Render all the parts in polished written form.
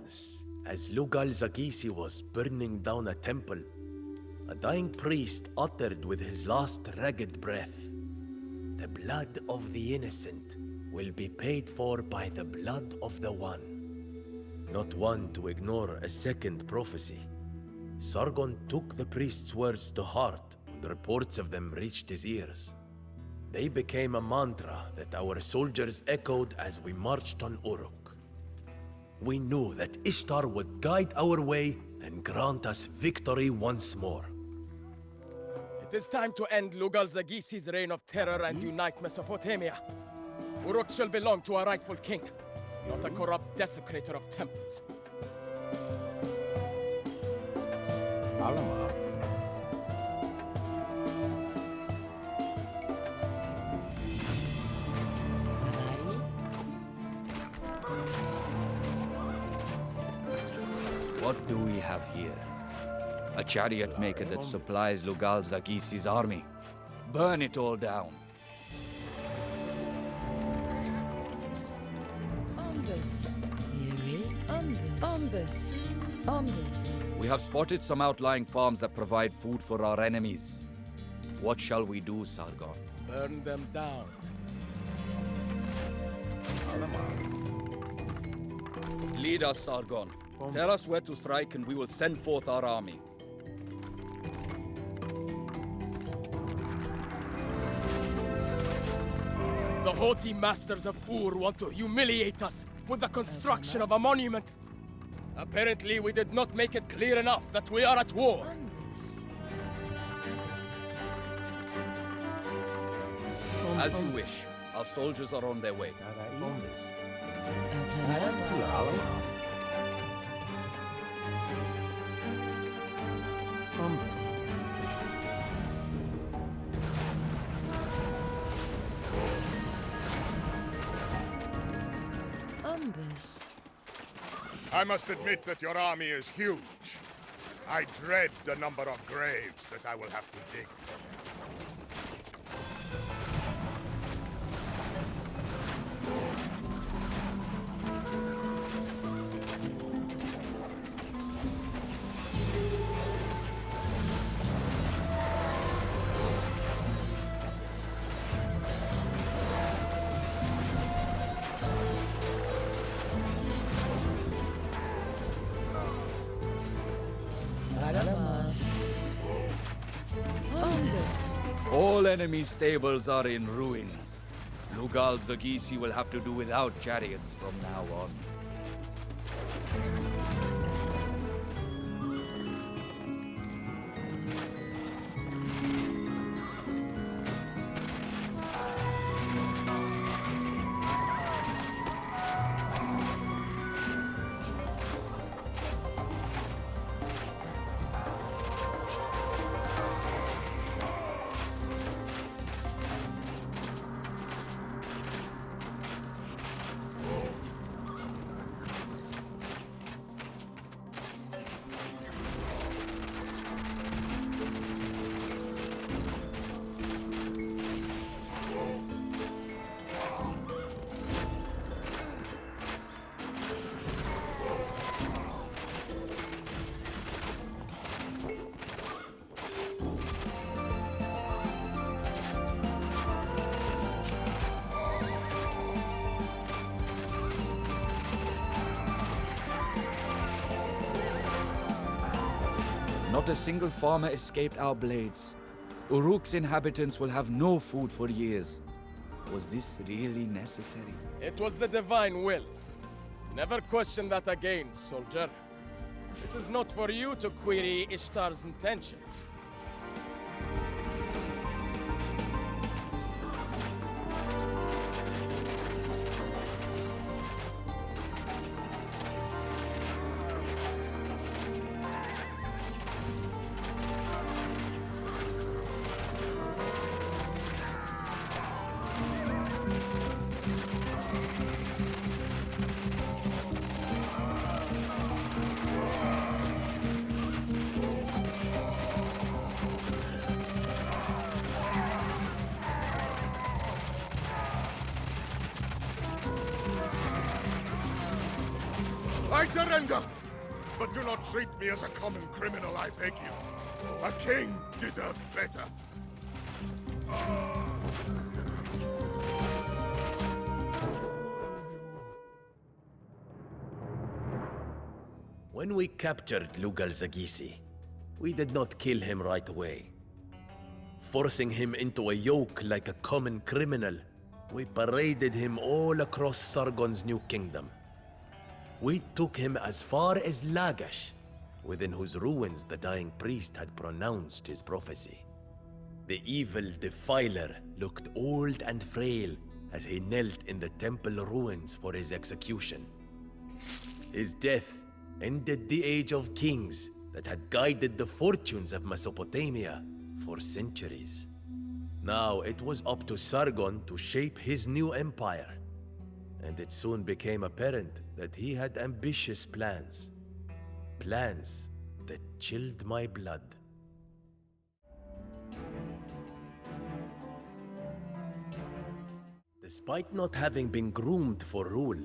Once, as Lugal-Zagisi was burning down a temple, a dying priest uttered with his last ragged breath, "The blood of the innocent will be paid for by the blood of the one." Not one to ignore a second prophecy, Sargon took the priest's words to heart when reports of them reached his ears. They became a mantra that our soldiers echoed as we marched on Uruk. We knew that Ishtar would guide our way and grant us victory once more. It is time to end Lugal-Zagisi's reign of terror and unite Mesopotamia. Uruk shall belong to a rightful king, not a corrupt desecrator of temples. Alamas. What do we have here? A chariot maker that supplies Lugal-Zagisi's army. Burn it all down. Ombus. Ombus. Ombus. We have spotted some outlying farms that provide food for our enemies. What shall we do, Sargon? Burn them down. Lead us, Sargon. Tell us where to strike and we will send forth our army. The haughty masters of Ur want to humiliate us with the construction of a monument. Apparently, we did not make it clear enough that we are at war. Ombus. As you wish. Our soldiers are on their way. Ombus. I must admit that your army is huge. I dread the number of graves that I will have to dig for them. Ombus. All enemy stables are in ruins. Lugal-Zagisi will have to do without chariots from now on. Not a single farmer escaped our blades. Uruk's inhabitants will have no food for years. Was this really necessary? It was the divine will. Never question that again, soldier. It is not for you to query Ishtar's intentions. I surrender! But do not treat me as a common criminal, I beg you. A king deserves better. When we captured Lugal Zagisi, we did not kill him right away. Forcing him into a yoke like a common criminal, we paraded him all across Sargon's new kingdom. We took him as far as Lagash, within whose ruins the dying priest had pronounced his prophecy. The evil defiler looked old and frail as he knelt in the temple ruins for his execution. His death ended the age of kings that had guided the fortunes of Mesopotamia for centuries. Now it was up to Sargon to shape his new empire, and it soon became apparent that he had ambitious plans. Plans that chilled my blood. Despite not having been groomed for rule,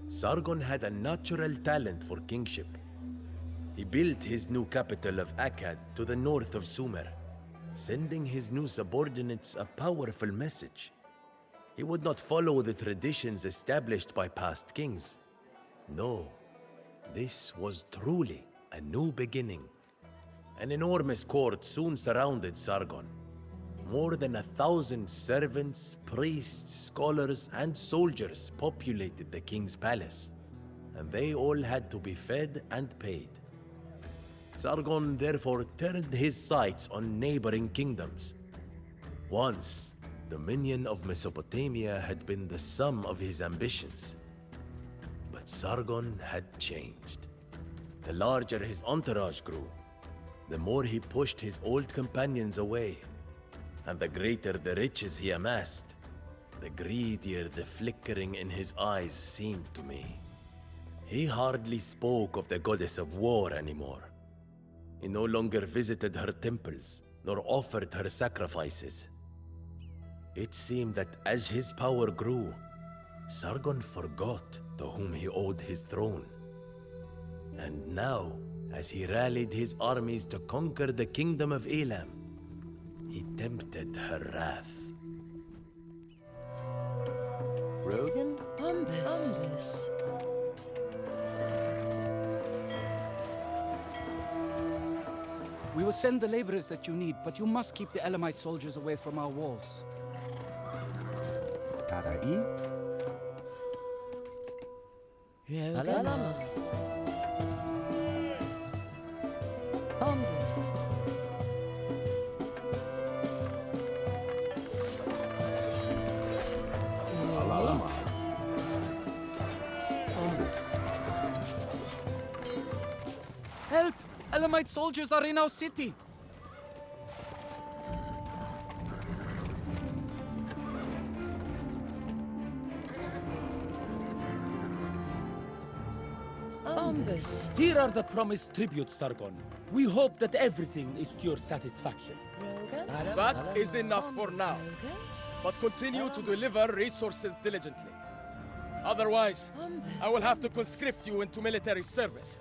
Sargon had a natural talent for kingship. He built his new capital of Akkad to the north of Sumer, sending his new subordinates a powerful message. He would not follow the traditions established by past kings. No, this was truly a new beginning. An enormous court soon surrounded Sargon. More than 1,000 servants, priests, scholars, and soldiers populated the king's palace, and they all had to be fed and paid. Sargon therefore turned his sights on neighboring kingdoms. Once, dominion of Mesopotamia had been the sum of his ambitions. But Sargon had changed. The larger his entourage grew, the more he pushed his old companions away. And the greater the riches he amassed, the greedier the flickering in his eyes seemed to me. He hardly spoke of the goddess of war anymore. He no longer visited her temples, nor offered her sacrifices. It seemed that as his power grew, Sargon forgot to whom he owed his throne. And now, as he rallied his armies to conquer the kingdom of Elam, he tempted her wrath. Rogan? Umbus. We will send the laborers that you need, but you must keep the Elamite soldiers away from our walls. Karai? Alamas. Umbus. Alalama. Help! Elamite soldiers are in our city! Umbus. Here are the promised tributes, Sargon. We hope that everything is to your satisfaction. That is enough for now. But continue to deliver resources diligently. Otherwise, I will have to conscript you into military service.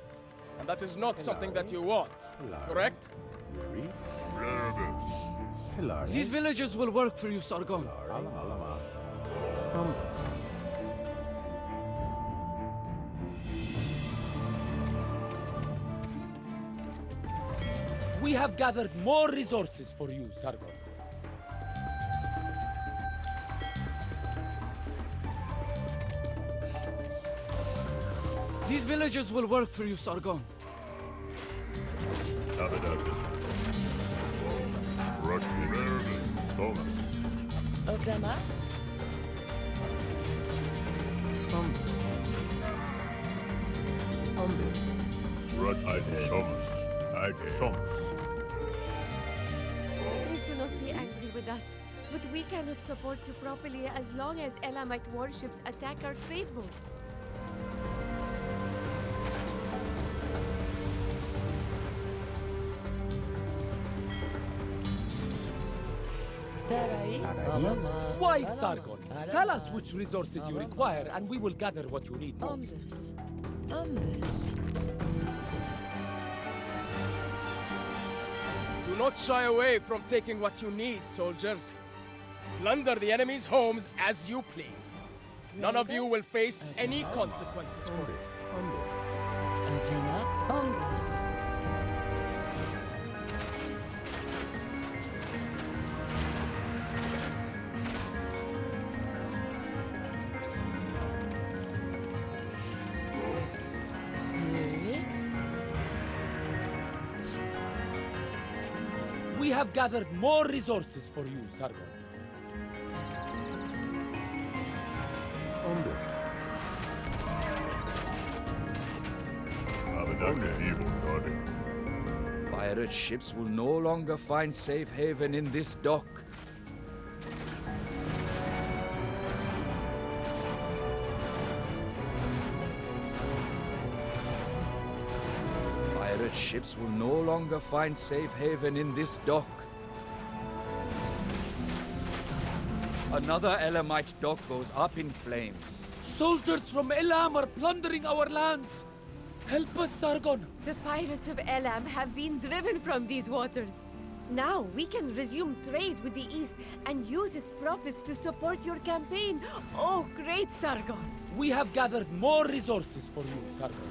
And that is not something that you want, correct? These villagers will work for you, Sargon. We have gathered more resources for you, Sargon. These villagers will work for you, Sargon. Oklama. Please do not be angry with us, but we cannot support you properly as long as Elamite warships attack our trade boats. Tarai. Alamas. Why, Sargon? Tell us which resources you require, and we will gather what you need most. Umbus. Umbus. Do not shy away from taking what you need, soldiers. Plunder the enemy's homes as you please. None of you will face any consequences for it. Oklama. Umbus. Yuri. We have gathered more resources for you, Sargon. Pirate ships will no longer find safe haven in this dock. Pirate ships will no longer find safe haven in this dock. Another Elamite dock goes up in flames. Soldiers from Elam are plundering our lands. Help us, Sargon. The pirates of Elam have been driven from these waters. Now we can resume trade with the East and use its profits to support your campaign. Oh, great Sargon! We have gathered more resources for you, Sargon.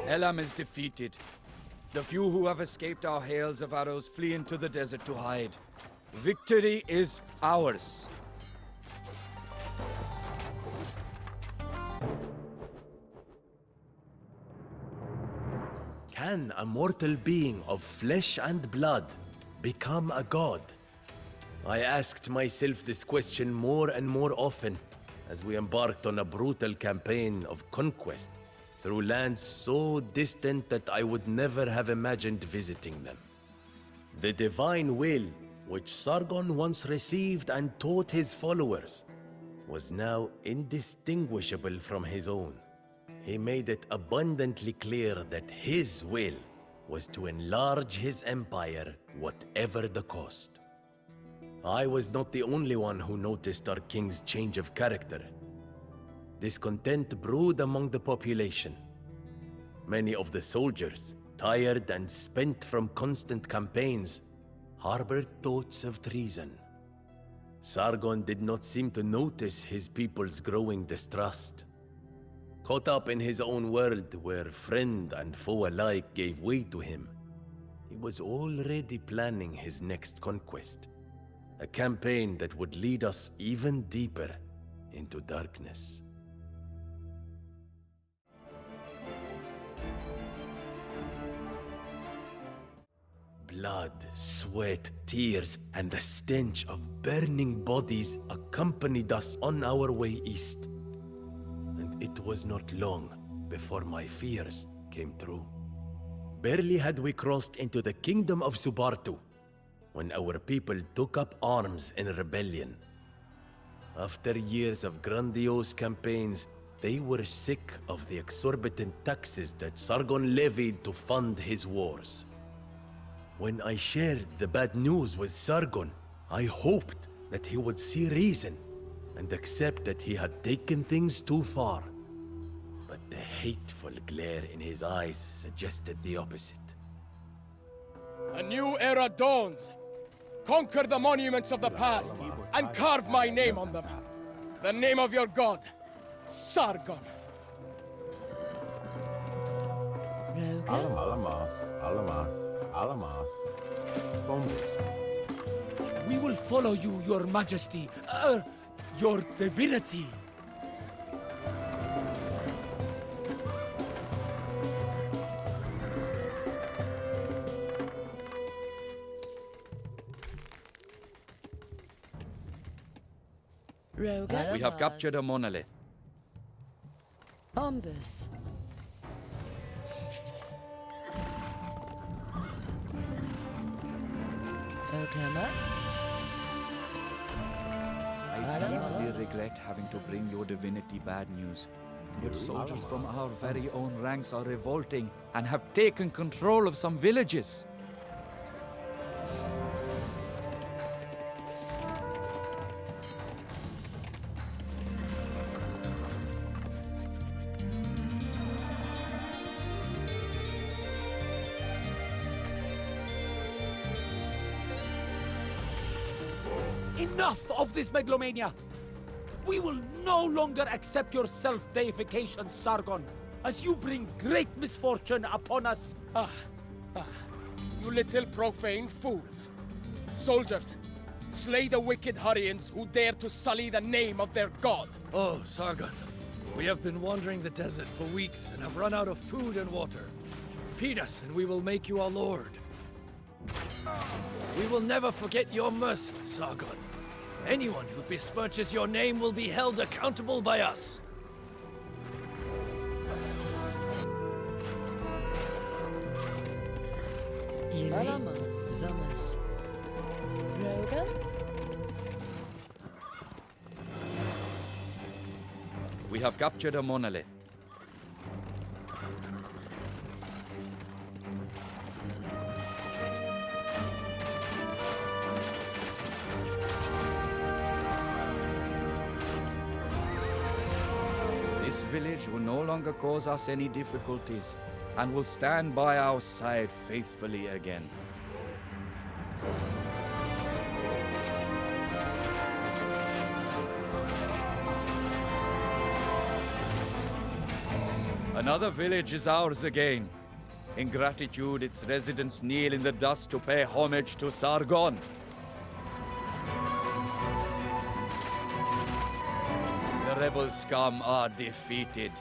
Elam is defeated. The few who have escaped our hails of arrows flee into the desert to hide. Victory is ours. Can a mortal being of flesh and blood become a god? I asked myself this question more and more often as we embarked on a brutal campaign of conquest through lands so distant that I would never have imagined visiting them. The divine will, which Sargon once received and taught his followers, was now indistinguishable from his own. He made it abundantly clear that his will was to enlarge his empire, whatever the cost. I was not the only one who noticed our king's change of character. Discontent brewed among the population. Many of the soldiers, tired and spent from constant campaigns, harbored thoughts of treason. Sargon did not seem to notice his people's growing distrust. Caught up in his own world where friend and foe alike gave way to him, he was already planning his next conquest. A campaign that would lead us even deeper into darkness. Blood, sweat, tears, and the stench of burning bodies accompanied us on our way east. And it was not long before my fears came true. Barely had we crossed into the kingdom of Subartu when our people took up arms in rebellion. After years of grandiose campaigns, they were sick of the exorbitant taxes that Sargon levied to fund his wars. When I shared the bad news with Sargon, I hoped that he would see reason and accept that he had taken things too far. But the hateful glare in his eyes suggested the opposite. A new era dawns. Conquer the monuments of the past and carve my name on them. The name of your god, Sargon. Rogan. Alamas, Alamas, Alamas. Bombus. We will follow you, your majesty. Your divinity. Rogan. We have captured a monolith. Bombus. Oklahoma. I deeply regret having to bring your divinity bad news. But soldiers from our very own ranks are revolting and have taken control of some villages. Enough of this megalomania! We will no longer accept your self-deification, Sargon, as you bring great misfortune upon us. You little profane fools. Soldiers, slay the wicked Hurrians who dare to sully the name of their god. Oh, Sargon, we have been wandering the desert for weeks and have run out of food and water. Feed us and we will make you our lord. We will never forget your mercy, Sargon. Anyone who besmirches your name will be held accountable by us. Alamas. Zomas. Rogan. We have captured a monolith. This village will no longer cause us any difficulties and will stand by our side faithfully again. Another village is ours again. In gratitude, its residents kneel in the dust to pay homage to Sargon. The rebel scum are defeated.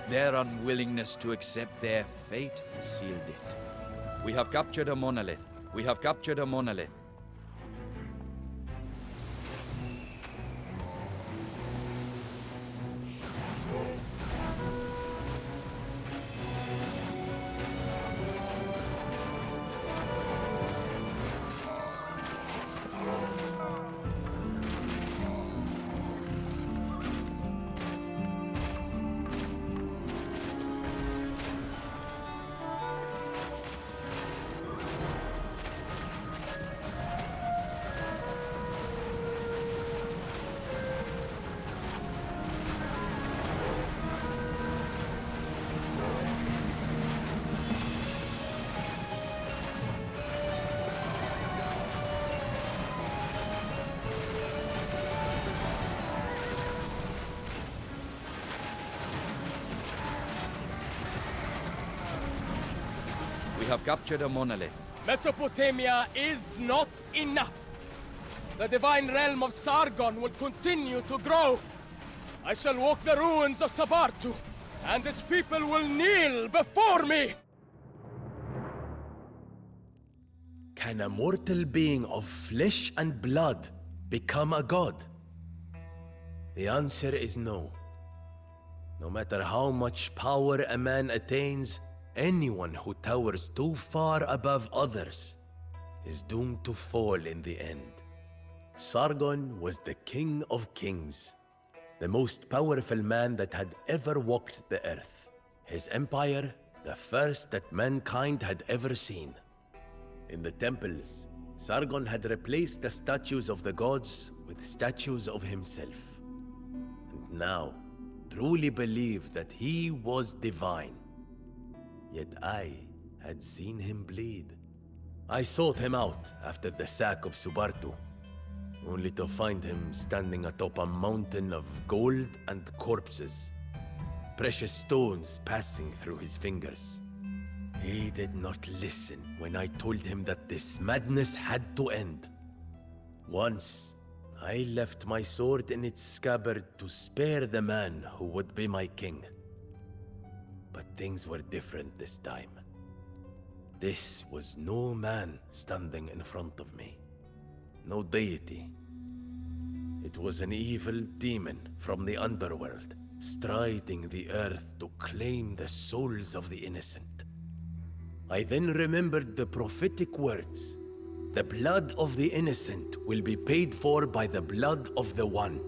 Their unwillingness to accept their fate sealed it. We have captured a monolith. We have captured a monolith. We have captured a monolith. Mesopotamia is not enough. The divine realm of Sargon will continue to grow. I shall walk the ruins of Subartu, and its people will kneel before me! Can a mortal being of flesh and blood become a god? The answer is no. No matter how much power a man attains, anyone who towers too far above others is doomed to fall in the end. Sargon was the king of kings, the most powerful man that had ever walked the earth. His empire, the first that mankind had ever seen. In the temples, Sargon had replaced the statues of the gods with statues of himself. now truly believed that he was divine. Yet I had seen him bleed. I sought him out after the sack of Subartu, only to find him standing atop a mountain of gold and corpses, precious stones passing through his fingers. He did not listen when I told him that this madness had to end. Once, I left my sword in its scabbard to spare the man who would be my king. But things were different this time. This was no man standing in front of me, no deity. It was an evil demon from the underworld, striding the earth to claim the souls of the innocent. I then remembered the prophetic words, "The blood of the innocent will be paid for by the blood of the One."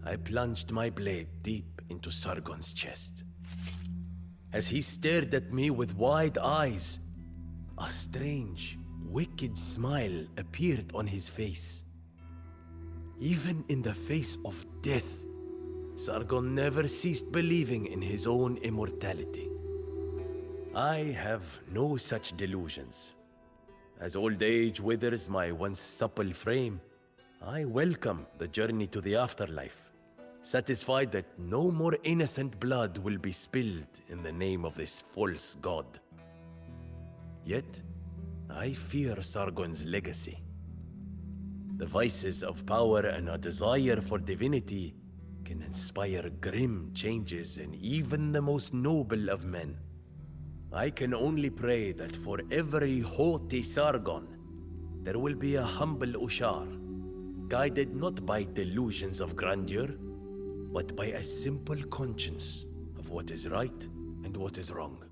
I plunged my blade deep into Sargon's chest. As he stared at me with wide eyes, a strange, wicked smile appeared on his face. Even in the face of death, Sargon never ceased believing in his own immortality. I have no such delusions. As old age withers my once supple frame, I welcome the journey to the afterlife, satisfied that no more innocent blood will be spilled in the name of this false god. Yet, I fear Sargon's legacy. The vices of power and a desire for divinity can inspire grim changes in even the most noble of men. I can only pray that for every haughty Sargon, there will be a humble Ushar, guided not by delusions of grandeur, but by a simple conscience of what is right and what is wrong.